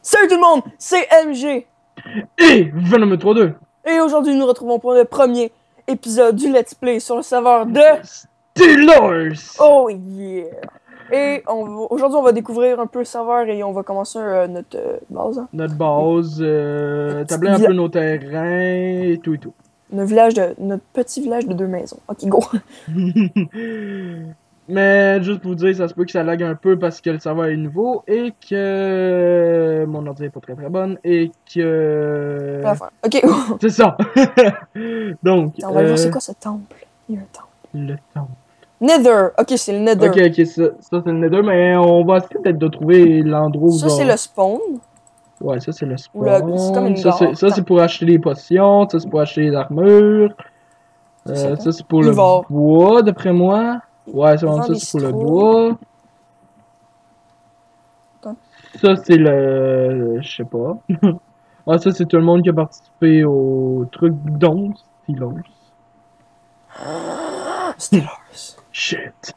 Salut tout le monde, c'est MG. Et Venom 3-2. Et aujourd'hui nous nous retrouvons pour le premier épisode du Let's Play sur le serveur de Steelers. Oh yeah. Et aujourd'hui on va découvrir un peu le serveur et on va commencer notre base. Hein. Notre base, tabler un peu nos terrains et tout et tout. Notre petit village de 2 maisons. Ok, go. Mais juste pour vous dire, ça se peut que ça lag un peu parce que le serveur est nouveau et que mon ordi est pas très bonne et que... Ok, go. C'est ça. Donc, on va aller voir c'est quoi ce temple. Il y a un temple. Le temple. Nether. Ok, c'est le Nether. Ok, ça c'est le Nether, mais on va essayer peut-être de trouver l'endroit où... Ça c'est le spawn. Ouais, ça c'est le spawn. C'est comme une ça c'est pour acheter les potions, ça c'est pour acheter les armures. Ça c'est pour le bois, d'après moi. Ouais, c'est ça c'est pour le bois. Ça c'est le... Je sais pas. Ah, ça c'est tout le monde qui a participé au truc d'once. Steelers. Shit.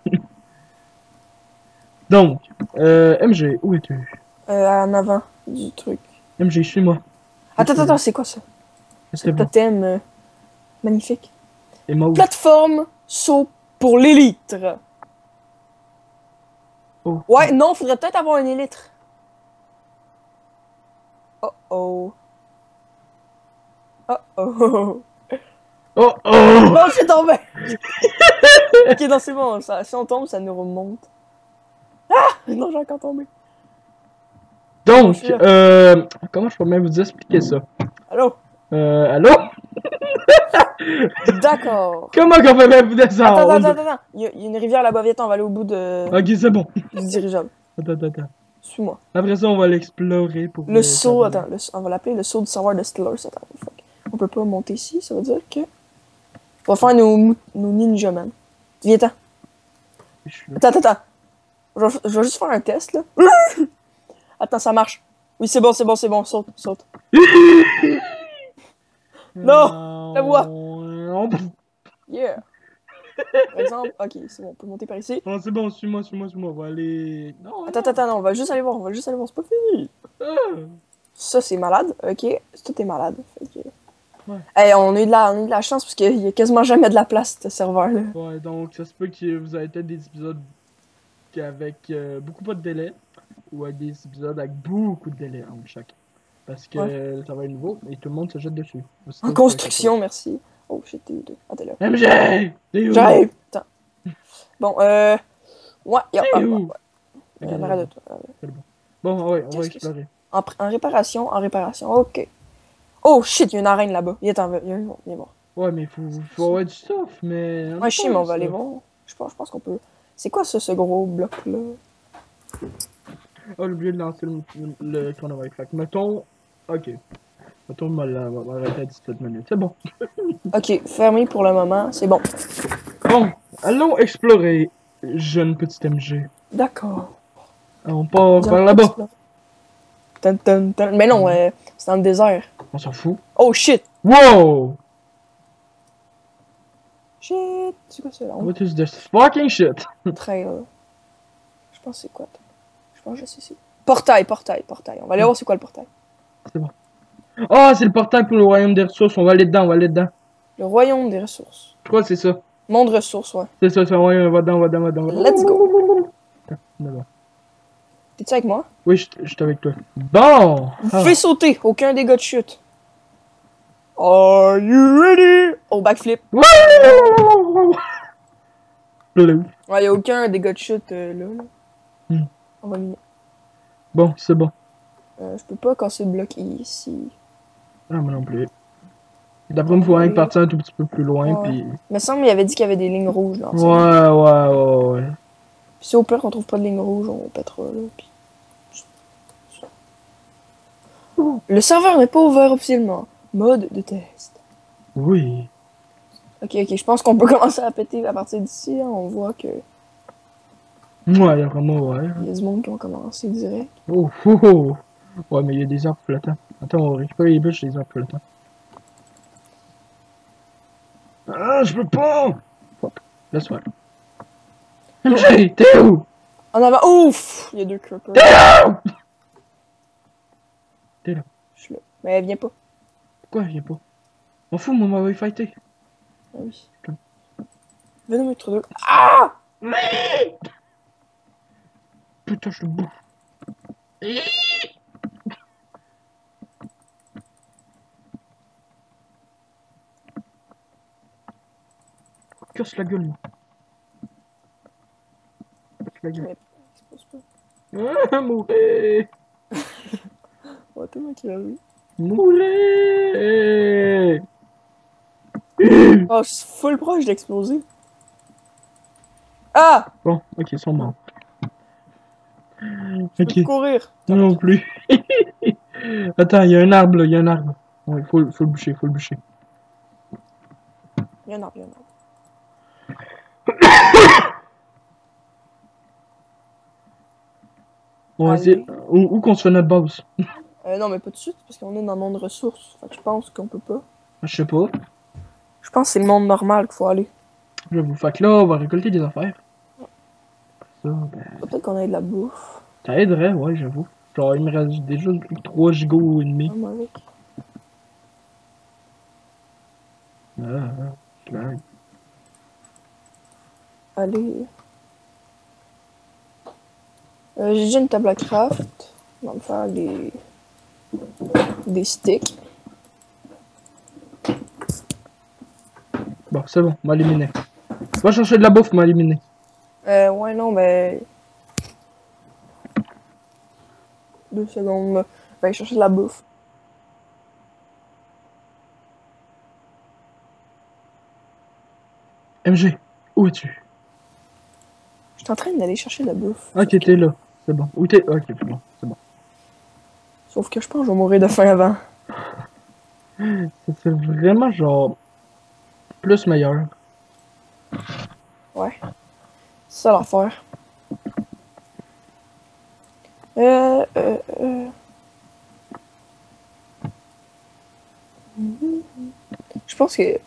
Donc, MG, où es-tu? En avant du truc. MG, suis-moi. Attends, c'est quoi ça? C'est le totem magnifique. Plateforme saut pour l'élite. Oh. Ouais, non, faudrait peut-être avoir un élytre. Oh oh. Oh oh. Oh oh! Non, c'est tombé! Ok, non, c'est bon, ça, si on tombe, ça nous remonte. Ah! Non, j'ai encore tombé. Donc, comment je peux même vous expliquer ça? Allô? Allô? D'accord. Comment qu'on peut même vous descendre? Attends. Il y a une rivière là-bas, viens, on va aller au bout de... Ok, c'est bon. Du dirigeable. Attends. Suis-moi. Après ça, on va l'explorer pour... Le saut, attends, on va l'appeler le saut du serveur de Steelers. Attends, on peut pas monter ici, ça veut dire que... On va faire nos ninja, man. Viens-t'en. Attends. Je vais juste faire un test, là. Attends, ça marche. Oui, c'est bon. Saute. Non! La voix! Yeah! Par exemple, ok, c'est bon, on peut monter par ici. Non, c'est bon, suis-moi, on va aller... Non, attends, non, on va juste aller voir, c'est pas fini. Ça, c'est malade, ok. Tout est malade. Okay. Ouais. Hey, on a eu de la chance parce qu'il y a quasiment jamais de la place, ce serveur-là. Ouais, donc ça se peut que vous avez peut-être des épisodes avec beaucoup pas de délai, ou avec des épisodes avec beaucoup de délai entre chaque. Parce que le travail est nouveau et tout le monde se jette dessus. En construction, merci. Oh shit, t'es où? Ah, t'es là. MG! T'es où? J'arrive! Attends. Bon, ouais, T'es où? Arrête de toi. C'est bon. Bon, ouais, on va explorer. En réparation, ok. Oh shit, il y a une arène là-bas. Viens voir. Ouais, mais faut avoir du stuff, mais... Ouais, je sais, mais on va aller voir. Je pense qu'on peut... C'est quoi ça, ce gros bloc-là? Oh, j'ai oublié de lancer le chronomètre. Fait que mettons... Ok. Mettons, on va arrêter à 17 minutes. C'est bon. Ok, fermé pour le moment, c'est bon. Bon, allons explorer, jeune petit MG. D'accord. On part par là-bas. Mais non, c'est dans le désert. On s'en fout. Oh shit! Wow! Shit! C'est quoi ça là? What is this fucking shit? Trail. Je pense c'est quoi? Je pense que je sais c'est. Portail. On va aller voir c'est quoi le portail. C'est bon. Oh, c'est le portail pour le royaume des ressources. On va aller dedans. Le royaume des ressources. Je crois que c'est ça. Monde ressources, ouais. C'est ça, on va dedans. Let's go. T'es-tu avec moi? Oui, je suis avec toi. Bon! Fais sauter, aucun dégât de chute. Are you ready? Oh, backflip. Ouais, y'a aucun dégât de chute là. On va miner. Bon, c'est bon. Je peux pas casser le bloc ici. Ah, moi non plus. D'après moi, il faut partir un tout petit peu plus loin, puis... Il me semble qu'il avait dit qu'il y avait des lignes rouges là. Ouais. Puis si au pire on trouve pas de lignes rouges, on pètera là. Puis... Le serveur n'est pas ouvert officiellement. Mode de test. Oui. Ok, je pense qu'on peut commencer à péter à partir d'ici. Hein. On voit que... Ouais, il y a vraiment, ouais. Il y a du monde qui ont commencé direct. Oh. Ouais, mais il y a des arbres flottants. Attends, on va récupérer les bûches des arbres flottants. Ah, je peux pas! Hop, laisse faire. MJ, t'es où? En avant, ouf! Il y a 2 creepers. T'es où? T'es là. Je suis là. Mais elle vient pas. Pourquoi elle vient pas? M'en fous, moi, on va y fighter. Ah oui. Comme- Venom Ultra 2. Ah! Putain, je te bouffe. Casse la gueule, moi. Casse la gueule. Mais c'est pas super. Ah, mourir! On va tellement crever. Mourir! Oh, je suis full proche d'exploser. Ah! Bon, ok, ils sont morts. Je peux Ok, plus courir. moi non plus. Attends, il y a un arbre là, il y a un arbre. Ouais, faut le boucher, faut le boucher. Il y en a, il y en a. On va essayer. Allez. Où qu'on se fait notre base? Non, mais pas tout de suite, parce qu'on est dans le monde ressources. Fait que je pense qu'on peut pas. Je sais pas. Je pense que c'est le monde normal qu'il faut aller. J'avoue. Fait que là, on va récolter des affaires. Ça, ben. Peut-être qu'on ait de la bouffe. Ça aiderait, ouais, j'avoue. Genre, il me reste déjà 3 gigots et demi. Même avec. Clair. Allez. J'ai déjà une table à craft. On va me faire des sticks. Bon, c'est bon, m'a éliminé. Va chercher de la bouffe, m'a éliminé. Ouais, non, mais. 2 secondes. Là. Je vais aller chercher de la bouffe. MG, où es-tu? Je suis en train d'aller chercher de la bouffe. Ok, t'es là. C'est bon. Où t'es? Ok, c'est bon, c'est bon. Sauf que je pense que je vais mourir de faim avant. Ça c'est vraiment genre plus meilleur. Ouais. C'est ça l'affaire. Euh. Je pense que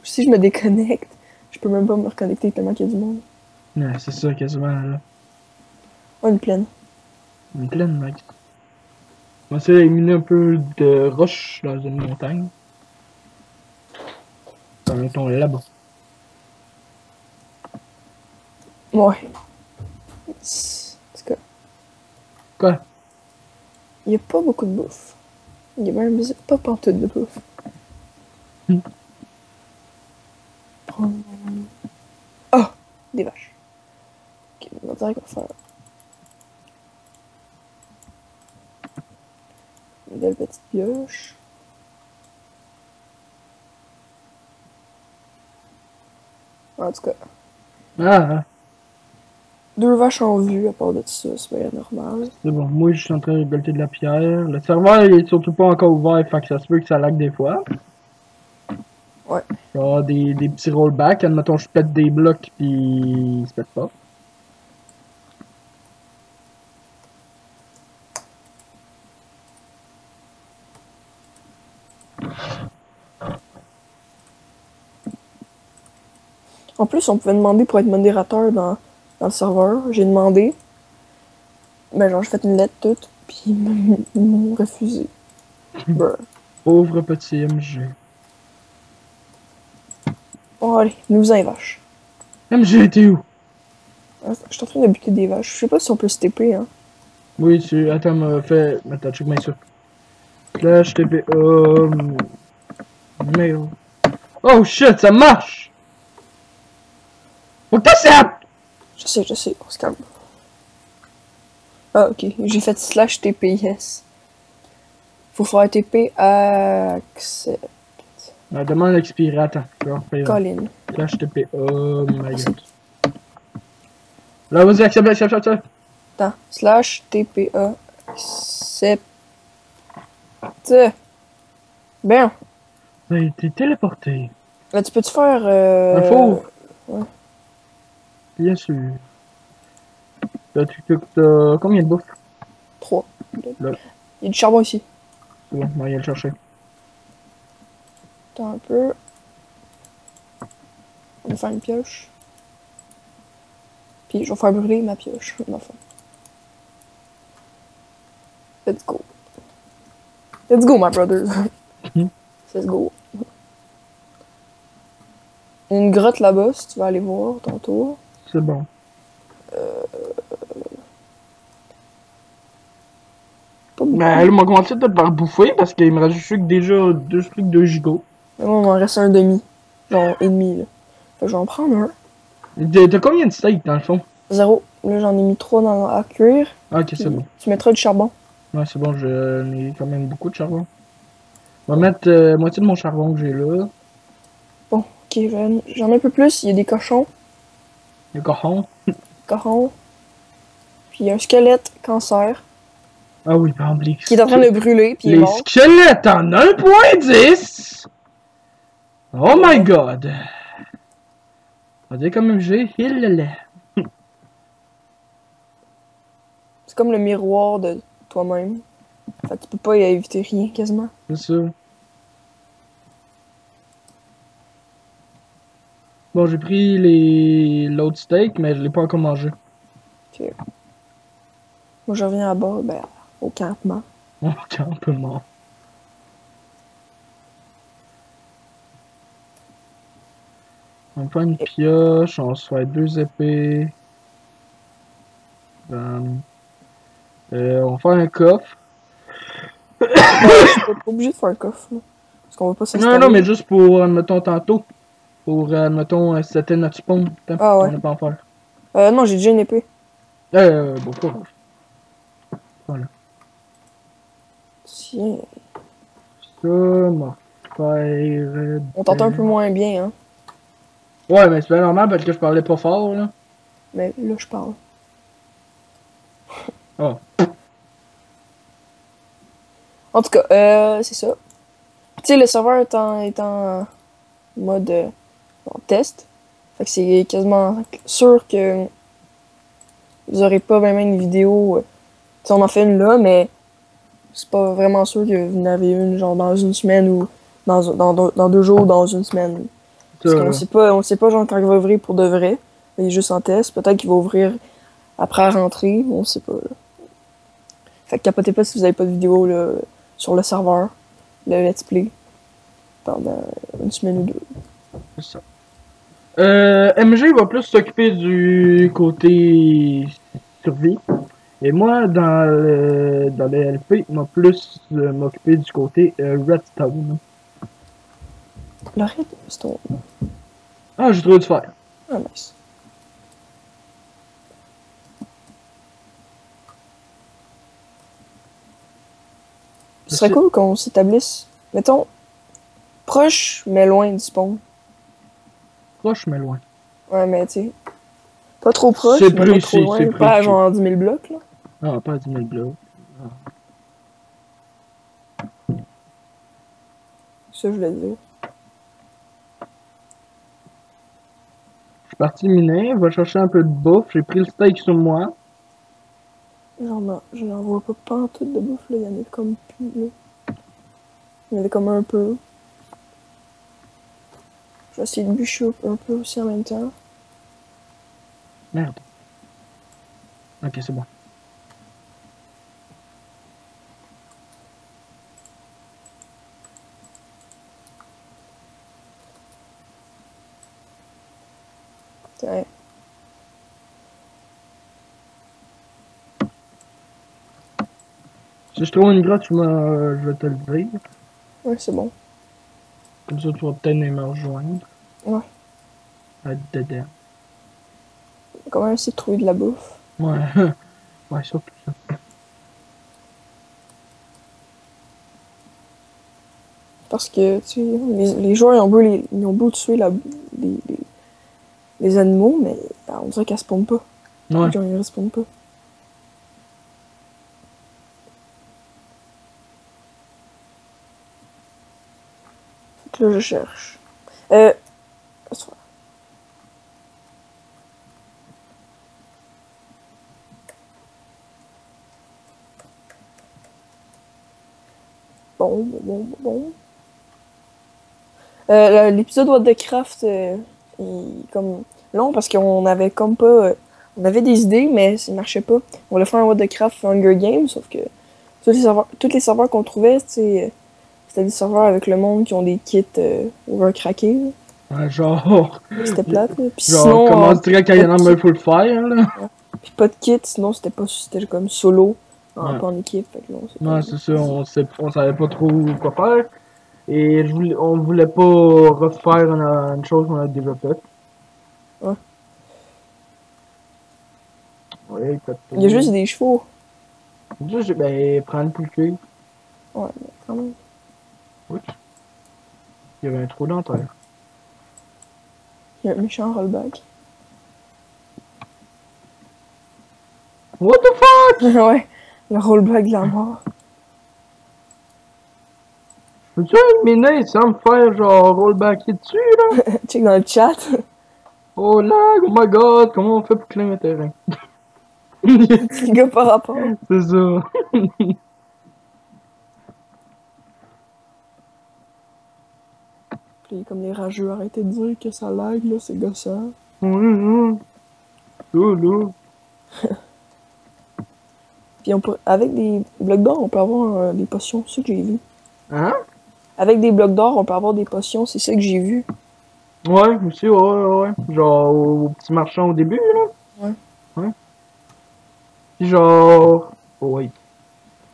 si je me déconnecte, je peux même pas me reconnecter tellement qu'il y a du monde. Ouais, c'est ça quasiment là. Oh, une plaine. Une plaine, mec. On va essayer d'éliminer un peu de roches dans une montagne. Mettons là-bas. Ouais. En tout cas, Quoi? il y a pas beaucoup de bouffe. Il y a même pas pantoute de bouffe. Hmm. Oh! Des vaches. Ok, on va dire qu'on va faire une belle petite pioche. En tout cas, Ah, 2 vaches en vue à part de ça, c'est bien normal. c'est bon. Moi, je suis en train de récolter de la pierre. Le serveur, il est surtout pas encore ouvert, fait que ça se peut que ça lag des fois. Ouais. Genre des petits rollbacks. Admettons, je pète des blocs, puis il se pète pas. En plus, on pouvait demander pour être modérateur dans le serveur. J'ai demandé. Ben, genre, j'ai fait une lettre toute, puis ils m'ont refusé. Brr. Pauvre petit MG. Bon, allez, nous en vaches. MG, t'es où? Je suis en train de buter des vaches. Je sais pas si on peut se TP, hein. Oui, tu. Attends, me fais. Attends, check moi ça. Slash TP. Mail. Oh shit, ça marche! Faut que t'acceptes! Je sais, on se calme. Ah, ok, j'ai fait slash TPS. Faut faire TP accept. Demande l'expiré, attends. Je vais refaire. Colin. Slash TP. Oh my god. Là, vas-y, accepte. Attends, slash TPA accept. Bien. Ça a été téléporté. Là, tu peux-tu faire. Un four? Ouais. Bien sûr. T'as combien de bouffe? 3. Là. Il y a du charbon ici. C'est bon, on va aller le chercher. Attends un peu. On va faire une pioche. Puis je vais faire brûler ma pioche. Enfin. Let's go. Let's go, my brothers. Mhm. Let's go. Il y a une grotte là-bas, si tu vas aller voir tantôt. C'est bon. Pas beaucoup. Ben, là, m'a commencé peut-être par bouffer parce qu'il me reste juste que déjà 2 trucs de gigot. Mais moi, il m'en reste un demi. Genre, et demi, là. Fait que je vais en prendre un. T'as combien de steaks dans le fond? 0. Là, j'en ai mis 3 à cuire. Ah, ok, Puis c'est bon. tu mettras du charbon. Ouais, c'est bon, j'ai quand même beaucoup de charbon. Je vais mettre moitié de mon charbon que j'ai là. Bon, ok, j'en ai un peu plus. Il y a des cochons. Le cochon. Cochons. Puis il y a un squelette cancer Ah oui, par exemple, qui est en train de brûler, puis il est les mort. squelettes en 1.10! Oh my god! On dirait comme j'ai il le C'est comme le miroir de toi-même. Fait que tu peux pas y éviter rien, quasiment. C'est ça. Bon, j'ai pris l'autre steak, mais je l'ai pas encore mangé. Ok. Moi, je reviens à bas, ben, au campement. Oh, un peu mort. On va faire une pioche, on va se faire 2 épées. On va faire un coffre. Ben, je suis pas obligé de faire un coffre, là. Parce qu'on va pas s'installer. Non, mais juste pour, admettons, tantôt. Pour, admettons, c'était notre spawn. Ah ouais. On n'a pas en faire. Non, j'ai déjà une épée. Bon, pas grave. Voilà. Tiens. Ça, m'a faire... On t'entend un peu moins bien, hein. Ouais, mais c'est pas normal parce que je parlais pas fort, là. Mais là, je parle. Ah. En tout cas, c'est ça. Tu sais, le serveur est en mode en test. Fait que c'est quasiment sûr que vous aurez pas vraiment une vidéo. Tu sais, on en fait une là, mais c'est pas vraiment sûr que vous en avez une genre dans une semaine ou dans 2 jours ou dans une semaine. Parce qu'on sait pas genre quand il va ouvrir pour de vrai. Il est juste en test. Peut-être qu'il va ouvrir après la rentrée, on sait pas. Là. Fait que capotez pas si vous avez pas de vidéo là, sur le serveur, le let's play, pendant une semaine ou 2. C'est ça. MG va plus s'occuper du côté survie. Et moi, dans le LP, il va plus m'occuper du côté redstone. Le redstone. Ah, j'ai trouvé du fer. Ah, nice. Ce serait cool qu'on s'établisse, mettons, proche mais loin du spawn. Proche, mais loin. Ouais, mais tu sais, pas trop proche, C'est mais pas trop loin. c'est Pas à précis. genre 10 000 blocs, là. Ah, pas à 10 000 blocs. Ça, je voulais dire. Je suis parti miner, va chercher un peu de bouffe. J'ai pris le steak sur moi. Je n'en vois pas pantoute de bouffe, là. Il y en a comme plus, là. Il y en avait comme un peu. Je vais essayer de bûcher un peu aussi en même temps. Merde. Ok, c'est bon. Tiens. Si je trouve une grotte, je vais te le dire. Ouais, c'est bon. Comme ça, tu vas peut-être me rejoindre. Ouais. À être dedans. On va quand même essayer de trouver de la bouffe. Ouais. Ouais, surtout ça. Parce que, tu sais, les joueurs, ils ont beau tuer les animaux, mais on dirait qu'elles spawnent pas. Ouais. Genre, ils respawnent pas. Fait que là, je cherche. Laisse faire. Bon. L'épisode What the Craft est comme long parce qu'on avait comme pas. On avait des idées, mais ça marchait pas. On voulait faire un What the Craft Hunger Games, sauf que tous les serveurs qu'on trouvait, c'était des serveurs avec le monde qui ont des kits overcrackés. Ouais, genre. C'était plate, là. Puis Genre, sinon, comment direct quand il y en a, mais il faut le faire, là. puis pas de kit, sinon c'était comme solo, Ouais. pas en équipe. Fait que là, Ouais, c'est ça, on savait pas trop quoi faire. Et on voulait pas refaire une chose qu'on a déjà faite. Ouais. Ouais, Il y a juste des chevaux. juste, ben, prendre plus que. Ouais, mais quand même. Oui. Il y avait un trou dans terre. Il y a un méchant rollback. What the fuck? Ouais, le rollback de la mort. Peux-tu éliminer sans me faire genre rollbacker dessus, là? Check dans le chat. Oh lag, oh my god, comment on fait pour claimer un terrain? Le gars par rapport. C'est ça. Puis comme les rageux, arrêtez de dire que ça lag, là, c'est gossant. Loulou. Puis avec des blocs d'or, on peut avoir des potions, c'est ça que j'ai vu. Hein? Avec des blocs d'or, on peut avoir des potions, c'est ça que j'ai vu. Ouais, aussi, ouais. Genre au petit marchand au début, là. Ouais. Puis genre. Oh, wait.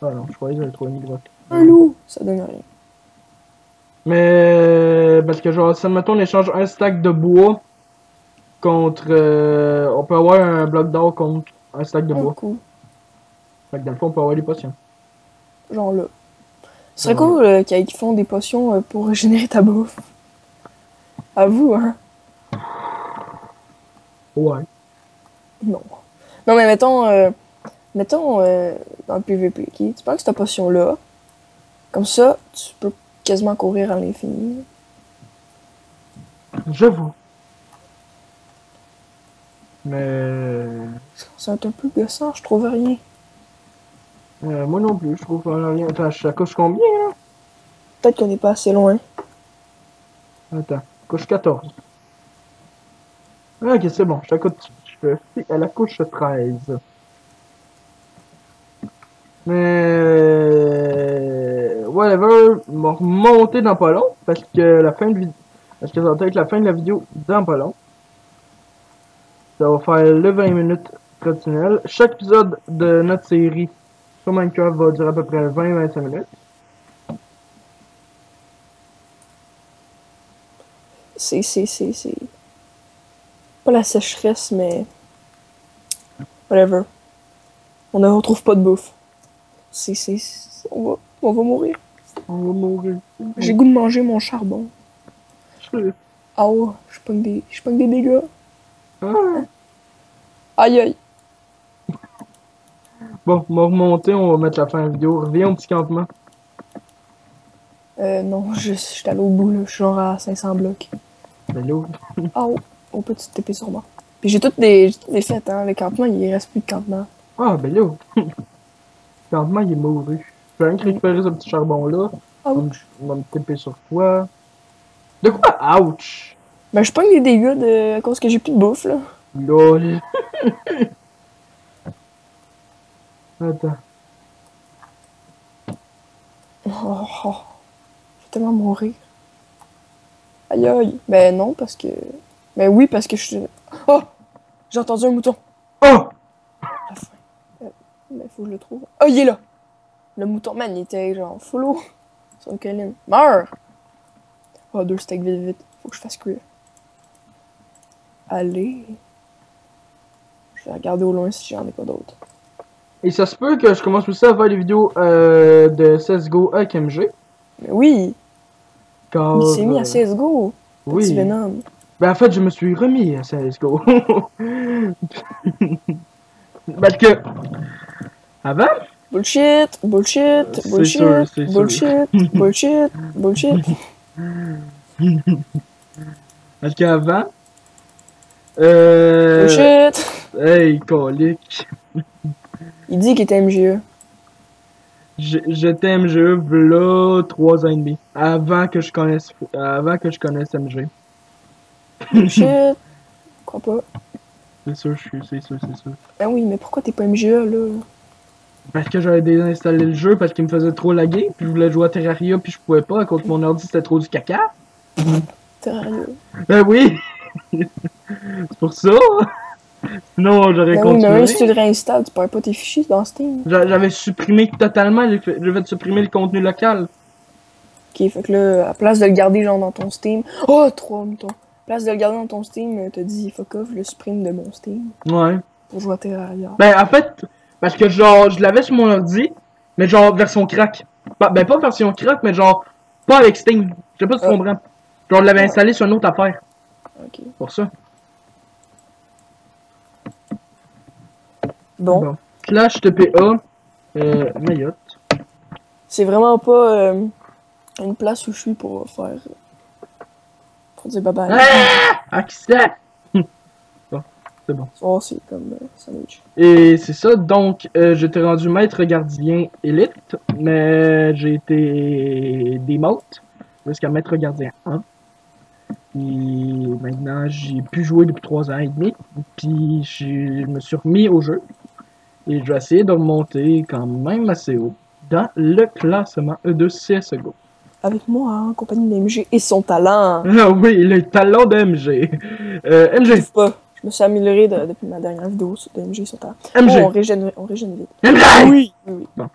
Ah non, je croyais que j'avais trouvé une grotte. Un loup, ça donne rien. Mais. Parce que genre, si mettons on échange un stack de bois contre. On peut avoir un bloc d'or contre un stack de Oh, bois. cool. Fait que dans le fond, on peut avoir des potions. Genre là. Ce serait Genre cool qu'ils font des potions pour régénérer ta bouffe. À vous, hein? Ouais. Non. Non, mais mettons dans le PVP, ok? Tu prends cette potion-là. Comme ça, tu peux quasiment courir à l'infini. J'avoue. Mais. C'est un peu gossant, je trouve rien. Moi non plus, je trouve rien. Attends, ça coche combien, là? Peut-être qu'on n'est pas assez loin. Attends, couche 14. Ah, ok, c'est bon, je suis à la couche 13. Mais whatever, m'a remonté dans pas long parce que parce que ça va être la fin de la vidéo dans pas long. Ça va faire le 20 minutes traditionnel. Chaque épisode de notre série sur Minecraft va durer à peu près 20-25 minutes. C'est pas la sécheresse, mais whatever. On ne retrouve pas de bouffe. On va mourir. On va mourir. J'ai goût de manger mon charbon. Je- Ah ouais, je pogne des dégâts. Ah. Aïe aïe. Bon, on va remonter, on va mettre la fin de la vidéo. Reviens au petit campement. Non, je suis allé au bout, là. Je suis genre à 500 blocs. Ben là, Ah oh, on peut TP sur moi. Puis j'ai toutes des fêtes, hein. Le campement, il reste plus de campement. ah, ben là. Le campement, il est mouru. Je vais rien que récupérer ce petit charbon-là. Ouch. On va me taper sur toi. De quoi? Ouch! Ben, je pogne des dégâts à cause que j'ai plus de bouffe, là. LOL. Attends. Oh, oh. Je vais tellement mourir. Aïe aïe. Ben non, parce que... Ben oui, parce que je suis... Oh! J'ai entendu un mouton. Oh! La fin. Ben, faut que je le trouve. Oh, il est là! Le mouton, man, il était genre follow sur une colline. Meurs! Oh, 2 steaks vite. Faut que je fasse cuire. Allez. Je vais regarder au loin si j'en ai pas d'autres. Et ça se peut que je commence aussi à faire des vidéos de CSGO avec MG. Mais oui! Car. Il s'est mis à CSGO! Petit Oui. Venom. Ben en fait, je me suis remis à CSGO. Parce que. Avant? Bullshit! C'est sûr, c'est sûr. Bullshit! Parce qu'avant. Bullshit! Hey, colique. Il dit qu'il était MGE. J'étais MGE v'là 3 ans et demi. Avant que je connaisse MG. Bullshit! Crois pas. C'est sûr, c'est sûr. Ben oui, mais pourquoi t'es pas MGE là? Parce que j'avais désinstallé le jeu parce qu'il me faisait trop laguer, puis je voulais jouer à Terraria, puis je pouvais pas à cause que mon ordi c'était trop du caca. Sérieux. Ben oui! C'est pour ça! Sinon, j'aurais Ben oui, mais même continué. si tu le réinstalles, tu perds pas tes fichiers dans Steam. J'avais supprimé totalement, j'ai fait supprimer le contenu local. Ok, fait que là, à place de le garder genre dans ton Steam. Oh, 3 moutons. À place de le garder dans ton Steam, t'as dit fuck off, je le supprime de mon Steam. Ouais. Pour jouer à Terraria. Ben, en fait, parce que genre, je l'avais sur mon ordi, mais genre version crack. Ben, pas version crack, mais genre, pas avec Steam. Je sais pas si tu comprends. Genre, je l'avais installé sur une autre affaire. Ok. Pour ça. Bon. Clash TPA, Mayotte. C'est vraiment pas une place où je suis pour faire. Pour dire bye bye. Ah, qui c'est? Bon, c'est bon. Oh, c'est comme sandwich. Et c'est ça, donc j'étais rendu maître gardien élite, mais j'ai été démote jusqu'à maître gardien 1. Puis maintenant, j'ai pu jouer depuis 3 ans et demi. Puis je me suis remis au jeu. Et je vais essayer de remonter quand même assez haut dans le classement de CSGO. Avec moi, en compagnie d'MG et son talent. Ah oui, le talent d'MG. MG. Je pas. Je me suis amélioré depuis ma dernière vidéo sur MG sur talent. MG. Oh, on régène vite. MG. Oui. Bon.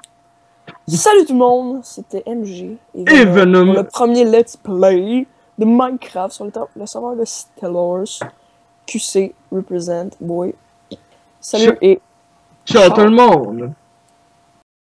Salut tout le monde, c'était MG. Et Venom. Pour le premier let's play de Minecraft sur le serveur de Stellars. QC represent boy. Salut et ciao tout le monde.